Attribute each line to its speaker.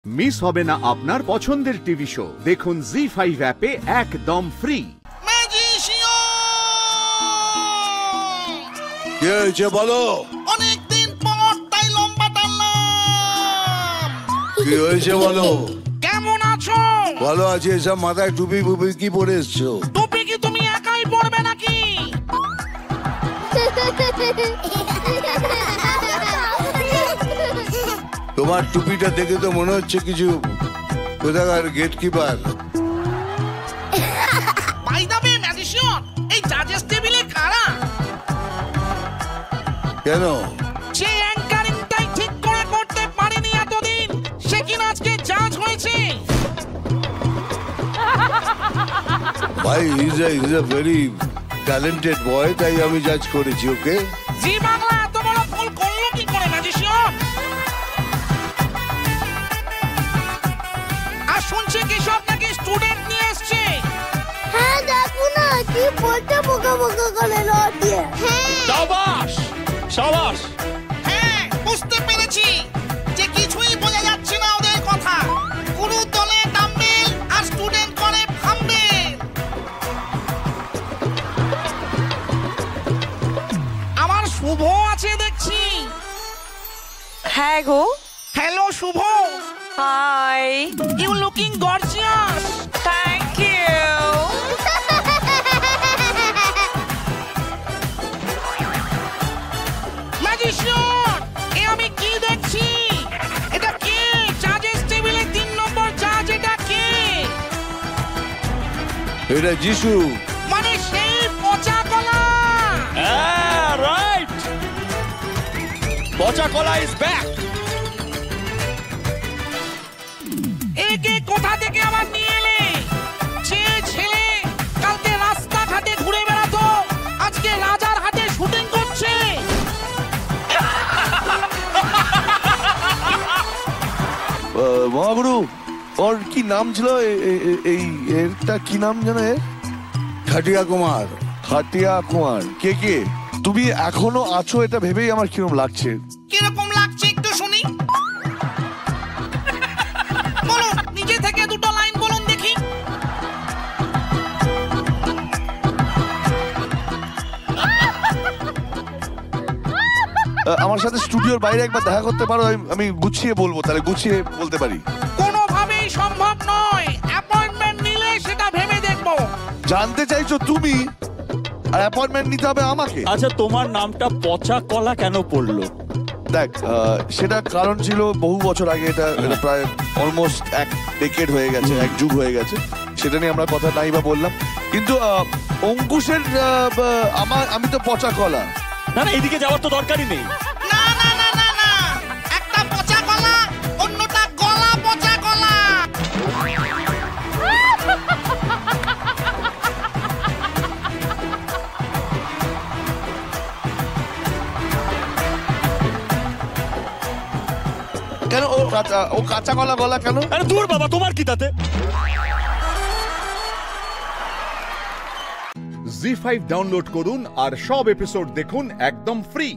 Speaker 1: Miss হবে না আপনার পছন্দের টিভি শো। দেখুন জি5 অ্যাপে একদম ফ্রি।
Speaker 2: কি হয়েছে বলো?
Speaker 3: অনেকদিন পর তাই লম্বা টানলাম।
Speaker 2: কি হয়েছে বলো?
Speaker 3: কেমন আছো?
Speaker 2: ভালো আছে। এসব মাথায় টুপি ফুপি কি পরে এসছো?
Speaker 3: টুপি কি তুমি একাই পরবে নাকি?
Speaker 2: তোমার টুপিটা দেখে তো মনে হচ্ছে কিছু কোথাকার gatekeeper.
Speaker 3: By the way magician, এই জাজেস টেবিলে কারা?
Speaker 2: কেন?
Speaker 3: যে অ্যাঙ্কারিংটাই ঠিক করে করতে পারেনি এতদিন, সে কিনা আজকে জাজ হয়েছে।
Speaker 2: ভাই ইজ এ ভেরি ট্যালেন্টেড বয়, তাই আমি জাজ করেছি ওকে।
Speaker 3: জি বাংলা এত বড় ভুল করলো কি করে ম্যাজিশিয়ান? আর শুনছি কি সব নাকি স্টুডেন্ট নিয়ে এসছে।
Speaker 4: হ্যাঁ দেখো না কি বলতে বোকা বোকা করে রড দিয়ে।
Speaker 5: শাবাশ শাবাশ।
Speaker 3: হ্যাঁ বুঝতে পেরেছি যে কিছুই বোঝা যাচ্ছে না ওদের কথা। গুরু দলে ডাম্বেল আর স্টুডেন্ট করে ফাম্বেল। আমার শুভ আছে দেখছি।
Speaker 6: হ্যাঁ গো।
Speaker 3: Hello Shubho.
Speaker 6: Hi.
Speaker 3: You looking gorgeous.
Speaker 6: Thank you.
Speaker 3: Magician, এ আমি কি দেখছি? এটা কে? জাজেস টেবিলে 3 নম্বর জাজ, এটা কে?
Speaker 2: এটা যিশু।
Speaker 3: মানে সেই পচা কলা।
Speaker 5: হ্যাঁ রাইট, পচা কলা ইজ ব্যাক।
Speaker 3: একে কোথা থেকে আবার নিয়ে এলে? যে ছেলে কালকে রাস্তাঘাটে ঘুরে বেড়াতো, আজকে রাজার হাটে শুটিং করছে।
Speaker 7: মহাগুরু, ওর কি নাম ছিল? এই এরটা কি নাম জানো? এর
Speaker 2: খাটিয়া কুমার।
Speaker 7: খাটিয়া কুমার। কে কে তুমি এখনো আছো এটা ভেবেই আমার কিরকম লাগছে।
Speaker 3: কিরকম লাগছে একটু শুনি। বলুন, নিজে থেকে দুটো লাইন বলুন দেখি।
Speaker 7: আমার সাথে স্টুডিওর বাইরে একবার দেখা করতে পারো? আমি গুছিয়ে বলবো, তাহলে গুছিয়ে বলতে পারি।
Speaker 3: কোনোভাবেই সম্ভব নয়। অ্যাপয়েন্টমেন্ট নিলে সেটা ভেবে দেখবো।
Speaker 7: জানতে চাইছো তুমি, আর অ্যাপয়েন্টমেন্ট নিতে হবে আমাকে?
Speaker 5: আচ্ছা, তোমার নামটা পচা কলা কেন পড়লো?
Speaker 7: দেখ, সেটা কারণ ছিল বহু বছর আগে। এটা প্রায় অলমোস্ট এক ডেকেড হয়ে গেছে, এক যুগ হয়ে গেছে। সেটা নিয়ে আমরা কথা নাই বা বললাম, কিন্তু অঙ্কুশের আমি তো পচা কলা।
Speaker 5: না না, এদিকে যাওয়ার তো দরকারই নেই।
Speaker 3: না না না না না, একটা পচা কলা, অন্যটা গলা পচা কলা।
Speaker 7: কেন ও কাঁচা কলা গলা কেন?
Speaker 5: আরে দূর বাবা, তোমার কি তাতে?
Speaker 1: জি5 ডাউনলোড করুন আর সব এপিসোড দেখুন একদম ফ্রি।